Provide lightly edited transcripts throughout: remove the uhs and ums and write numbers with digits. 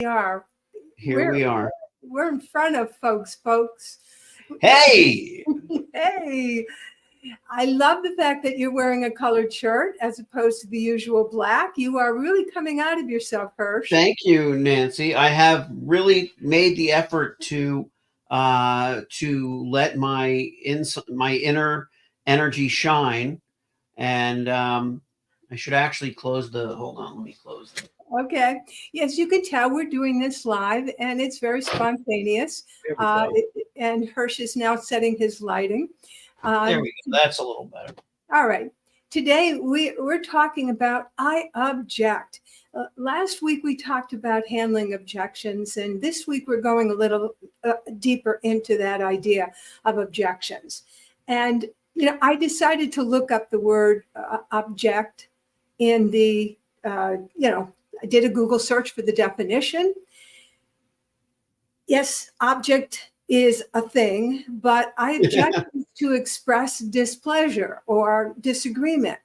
We are. Here we are. We're in front of folks. Hey, Hey, I love the fact that you're wearing a colored shirt as opposed to the usual black. You are really coming out of yourself, Hirsch. thank you, Nancy. I have really made the effort to let my inner energy shine, and I should actually close the. Hold on, let me close. Okay. Yes, you can tell we're doing this live and it's very spontaneous. There we go. And Hirsch is now setting his lighting. There we go. That's a little better. All right. Today we're talking about I object. Last week we talked about handling objections, and this week we're going a little deeper into that idea of objections. And I decided to look up the word object in the I did a Google search for the definition. Yes, object is a thing, but I object to express displeasure or disagreement.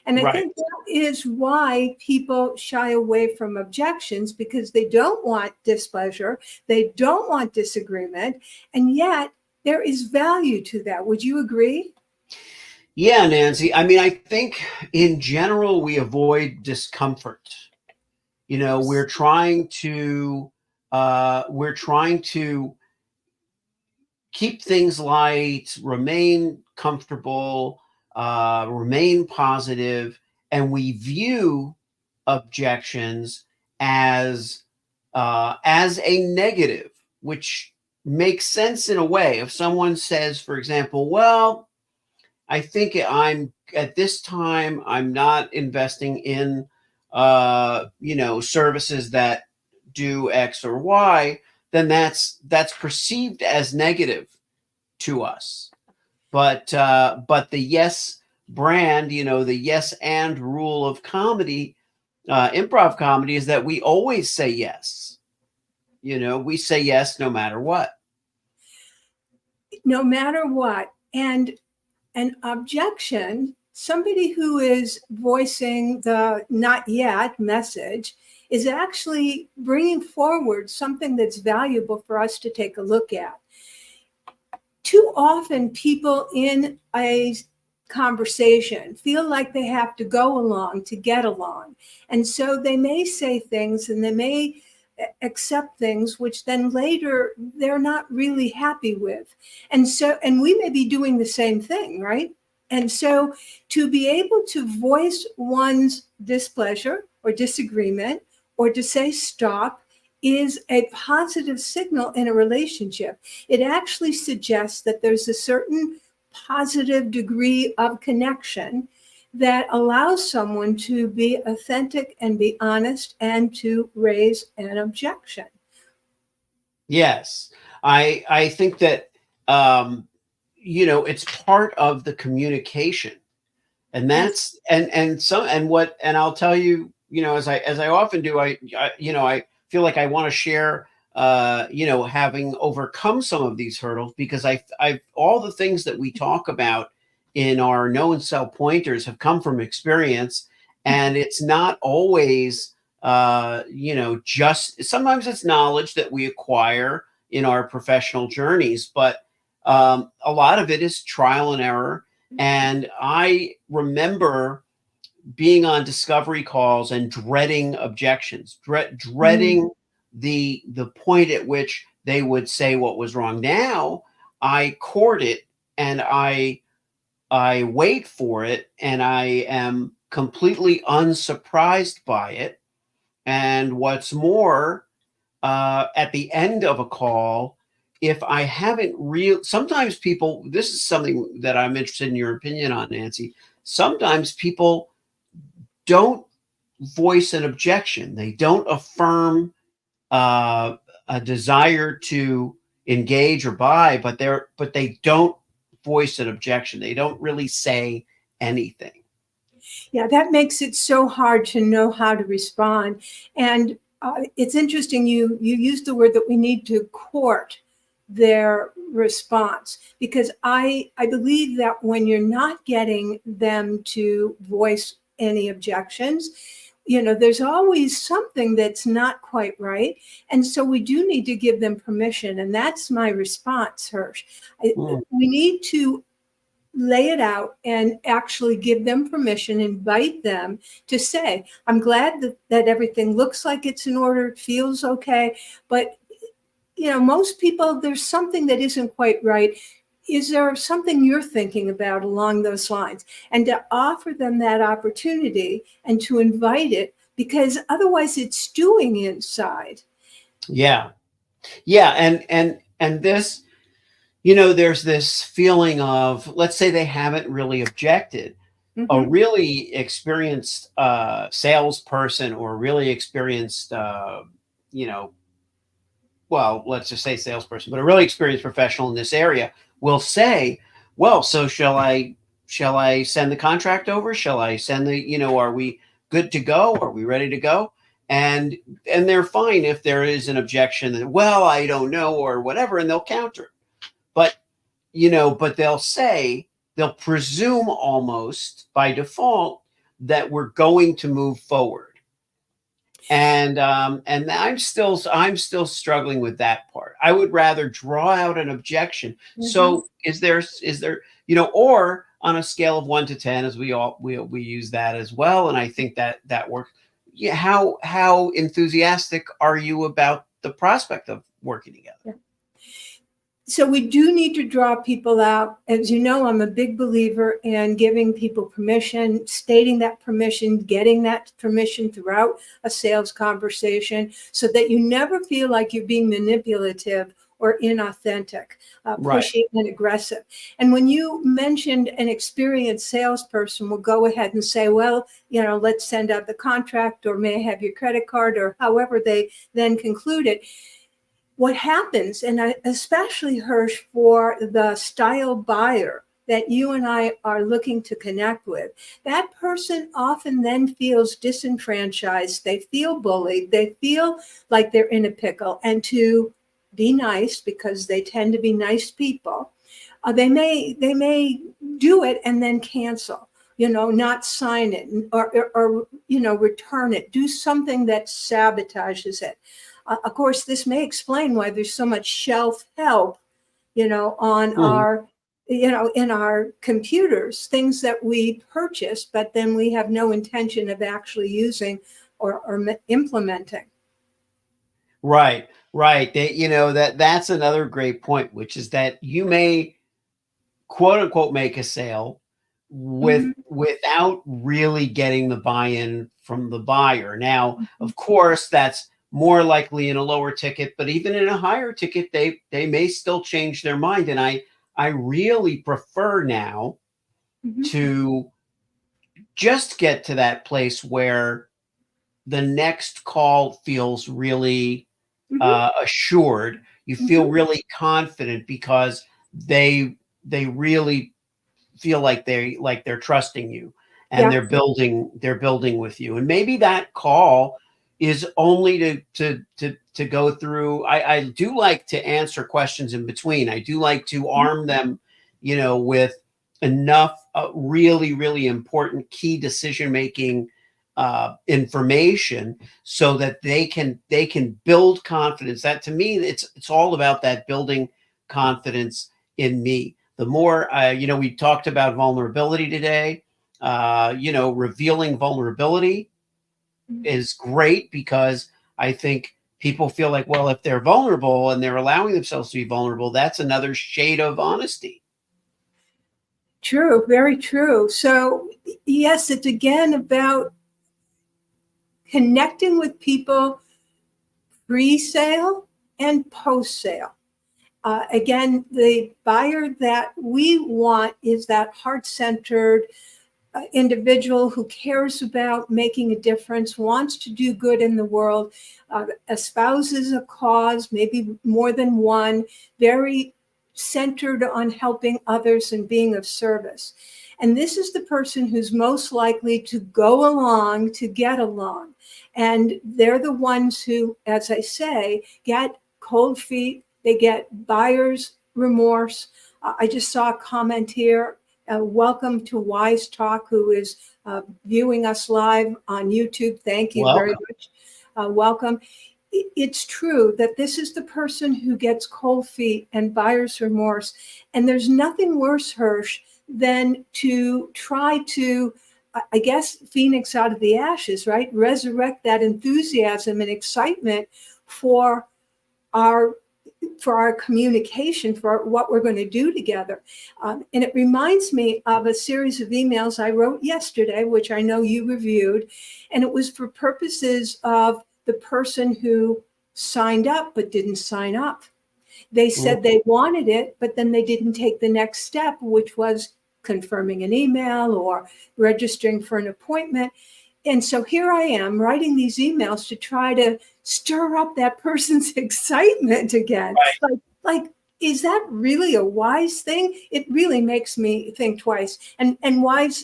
And I think that is why people shy away from objections, because they don't want displeasure, they don't want disagreement, and yet there is value to that. Would you agree? Yeah, Nancy. I mean, I think in general we avoid discomfort. We're trying to keep things light, remain comfortable, remain positive, and we view objections as a negative, which makes sense in a way. If someone says, for example, well, I think I'm at this time I'm not investing in services that do X or Y, then that's perceived as negative to us. But the yes brand, the yes and rule of comedy, improv comedy, is that we always say yes. We say yes no matter what. No matter what. And an objection, somebody who is voicing the not yet message, is actually bringing forward something that's valuable for us to take a look at. Too often, people in a conversation feel like they have to go along to get along. And so they may say things and they may accept things which then later they're not really happy with. And we may be doing the same thing, right? And so to be able to voice one's displeasure or disagreement or to say stop is a positive signal in a relationship. It actually suggests that there's a certain positive degree of connection that allows someone to be authentic and be honest and to raise an objection. Yes, I think that it's part of the communication, and that's and I'll tell you, as I often do, I feel like I want to share having overcome some of these hurdles, because I all the things that we talk about in our know and sell pointers have come from experience, and it's not always just sometimes it's knowledge that we acquire in our professional journeys, but a lot of it is trial and error. And I remember being on discovery calls and dreading objections, dreading the point at which they would say what was wrong. Now I court it and I wait for it, and I am completely unsurprised by it. And what's more, at the end of a call, if I haven't sometimes people, this is something that I'm interested in your opinion on, Nancy. Sometimes people don't voice an objection. They don't affirm a desire to engage or buy, but they don't voice an objection. They don't really say anything. Yeah, that makes it so hard to know how to respond. And it's interesting you used the word that we need to court their response, because I believe that when you're not getting them to voice any objections, there's always something that's not quite right. And so we do need to give them permission. And that's my response, Hirsch. Mm. We need to lay it out and actually give them permission, invite them to say, I'm glad that everything looks like it's in order, it feels okay. But, most people, there's something that isn't quite right. Is there something you're thinking about along those lines? And to offer them that opportunity and to invite it, because otherwise it's stewing inside. Yeah. Yeah. And this, there's this feeling of, let's say they haven't really objected. A Mm-hmm. really experienced salesperson, or a really experienced, you know, well, let's just say salesperson, but a really experienced professional in this area will say, well, so shall I send the contract over? Shall I send are we good to go? Are we ready to go? And and they're fine if there is an objection that, well, I don't know, or whatever, and they'll counter. But but they'll presume almost by default that we're going to move forward. And I'm still struggling with that part. I would rather draw out an objection. Mm-hmm. So is there or on a scale of 1 to 10, as we use that as well, and I think that works. Yeah, how enthusiastic are you about the prospect of working together? Yeah. So we do need to draw people out. As you know, I'm a big believer in giving people permission, stating that permission, getting that permission throughout a sales conversation, so that you never feel like you're being manipulative or inauthentic, Right. pushy and aggressive. And when you mentioned an experienced salesperson will go ahead and say, well, let's send out the contract, or may I have your credit card, or however they then conclude it. What happens, and especially, Hirsch, for the style buyer that you and I are looking to connect with, that person often then feels disenfranchised. They feel bullied. They feel like they're in a pickle. And to be nice, because they tend to be nice people, they may do it and then cancel. Not sign it, or return it. Do something that sabotages it. Of course, this may explain why there's so much shelf help, on Mhm. our, in our computers, things that we purchase, but then we have no intention of actually using or implementing. Right, right. That's another great point, which is that you may quote unquote make a sale Mhm, without really getting the buy-in from the buyer. Now, mhm, of course, that's more likely in a lower ticket, but even in a higher ticket, they may still change their mind. And I really prefer now mhm, to just get to that place where the next call feels really mhm, assured. You feel mhm. really confident because they really feel like they're trusting you, and Yeah. they're building with you. And maybe that call is only to go through. I do like to answer questions in between. I do like to Mhm, arm them, with enough really, really important key decision making information, so that they can build confidence. That, to me, it's all about that building confidence in me. The more, we talked about vulnerability today. Revealing vulnerability mhm. is great, because I think people feel like, well, if they're vulnerable and they're allowing themselves to be vulnerable, that's another shade of honesty. True, very true. So, yes, it's again about connecting with people pre-sale and post-sale. Again, the buyer that we want is that heart-centered individual who cares about making a difference, wants to do good in the world, espouses a cause, maybe more than one, very centered on helping others and being of service. And this is the person who's most likely to go along to get along. And they're the ones who, as I say, get cold feet, they get buyer's remorse. I just saw a comment here. Welcome to Wise Talk, who is viewing us live on YouTube. Thank you very Welcome. much. Welcome. It's true that this is the person who gets cold feet and buyer's remorse. And there's nothing worse, Hirsch, than to try to, I guess, phoenix out of the ashes, right? Resurrect that enthusiasm and excitement for our communication, for what we're going to do together. And it reminds me of a series of emails I wrote yesterday, which I know you reviewed. And it was for purposes of the person who signed up but didn't sign up. They said they wanted it, but then they didn't take the next step, which was confirming an email or registering for an appointment. And so here I am writing these emails to try to stir up that person's excitement again. Right. Like, is that really a wise thing? It really makes me think twice. And Wise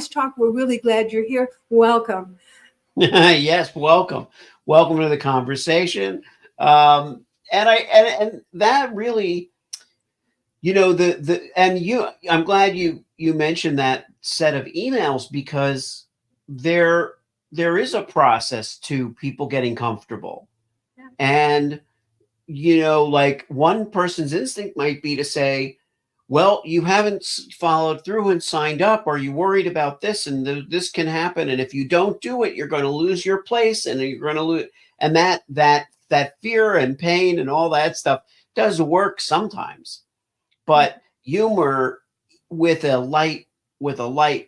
Talk, we're really glad you're here. Welcome. Yes, welcome. Welcome to the conversation. And that really, I'm glad you mentioned that set of emails, because there is a process to people getting comfortable. Yeah. And like, one person's instinct might be to say, well, you haven't followed through and signed up. Are you worried about this? And this can happen. And if you don't do it, you're going to lose your place, and you're going to lose. And that fear and pain and all that stuff does work sometimes. But humor with a light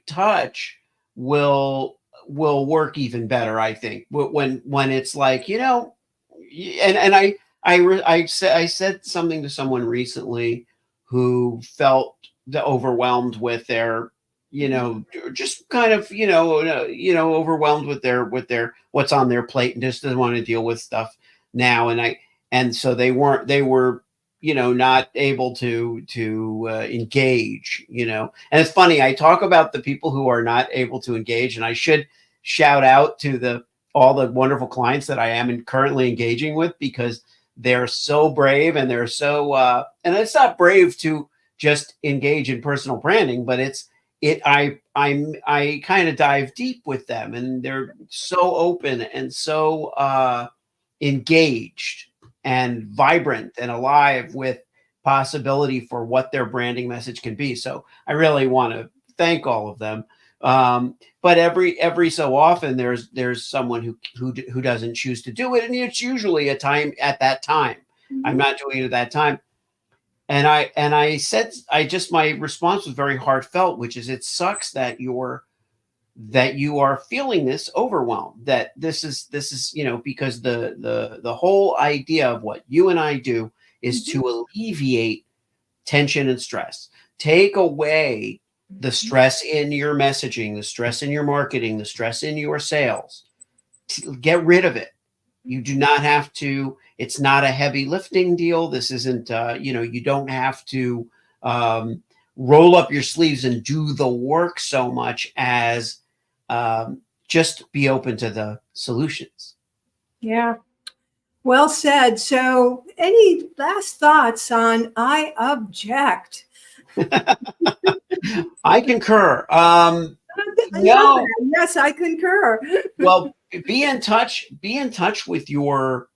touch will work even better, I think. When it's like, and I said something to someone recently who felt overwhelmed with their, just kind of, overwhelmed with their what's on their plate, and just doesn't want to deal with stuff now. And so they were, not able to engage, and it's funny, I talk about the people who are not able to engage, and I should shout out to all the wonderful clients that I am currently engaging with, because they're so brave, and they're so and it's not brave to just engage in personal branding, but I kind of dive deep with them, and they're so open and so engaged and vibrant and alive with possibility for what their branding message can be. So I really want to thank all of them. But every so often there's someone who doesn't choose to do it, and it's usually a time at that time. Mm-hmm. I'm not doing it at that time. And I said, my response was very heartfelt, which is, it sucks that you are feeling this overwhelm, that this is, because the whole idea of what you and I do is to alleviate tension and stress, take away the stress in your messaging, the stress in your marketing, the stress in your sales. Get rid of it. You do not have to. It's not a heavy lifting deal. This isn't, you don't have to roll up your sleeves and do the work so much as just be open to the solutions. Yeah. Well said. So, any last thoughts on I object? I concur. No. Yes, I concur. Well, be in touch with your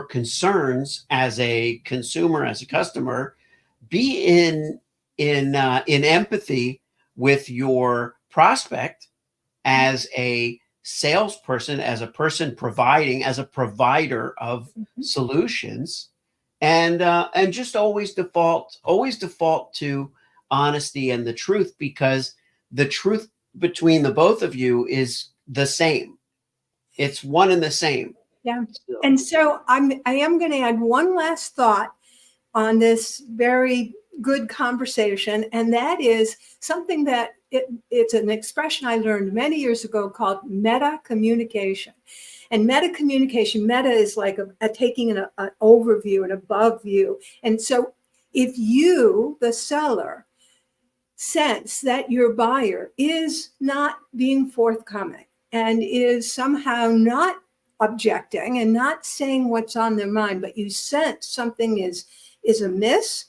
concerns as a consumer, as a customer. Be in empathy with your prospect as a salesperson, as a person providing, as a provider of solutions, and just always default to honesty and the truth, because the truth between the both of you is the same. It's one and the same. Yeah. And so I am going to add one last thought on this very good conversation, and that is something that it's an expression I learned many years ago called meta communication. And meta communication, meta is like taking an overview, an above view. And so if you, the seller, sense that your buyer is not being forthcoming and is somehow not objecting and not saying what's on their mind, but you sense something is amiss,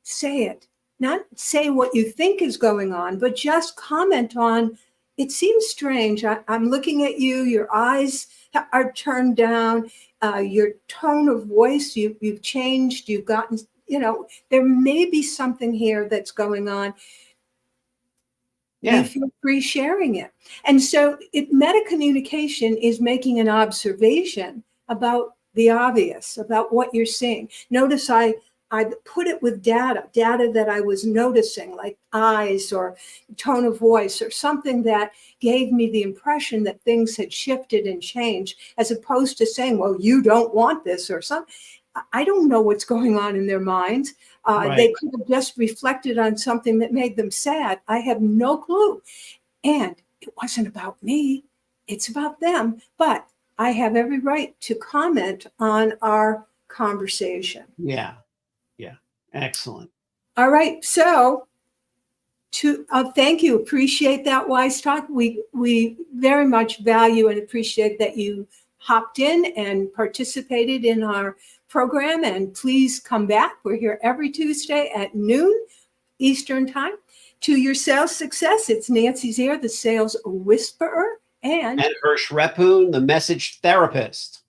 say it. not say what you think is going on, but just comment on, it seems strange. I'm looking at you, your eyes are turned down, your tone of voice, you've changed, you've gotten, there may be something here that's going on. You Yeah. feel free sharing it. And so meta communication is making an observation about the obvious, about what you're seeing. Notice I put it with data that I was noticing, like eyes or tone of voice or something that gave me the impression that things had shifted and changed, as opposed to saying, well, you don't want this or something. I don't know what's going on in their minds. Right. They could have just reflected on something that made them sad. I have no clue. And it wasn't about me, it's about them. But I have every right to comment on our conversation. Yeah. Yeah. Excellent. All right. So thank you. Appreciate that wise talk. We very much value and appreciate that you hopped in and participated in our program, and please come back. We're here every Tuesday at noon Eastern time. To your sales success, it's Nancy Zier, the sales whisperer, and Hirsch Repoon, the message therapist.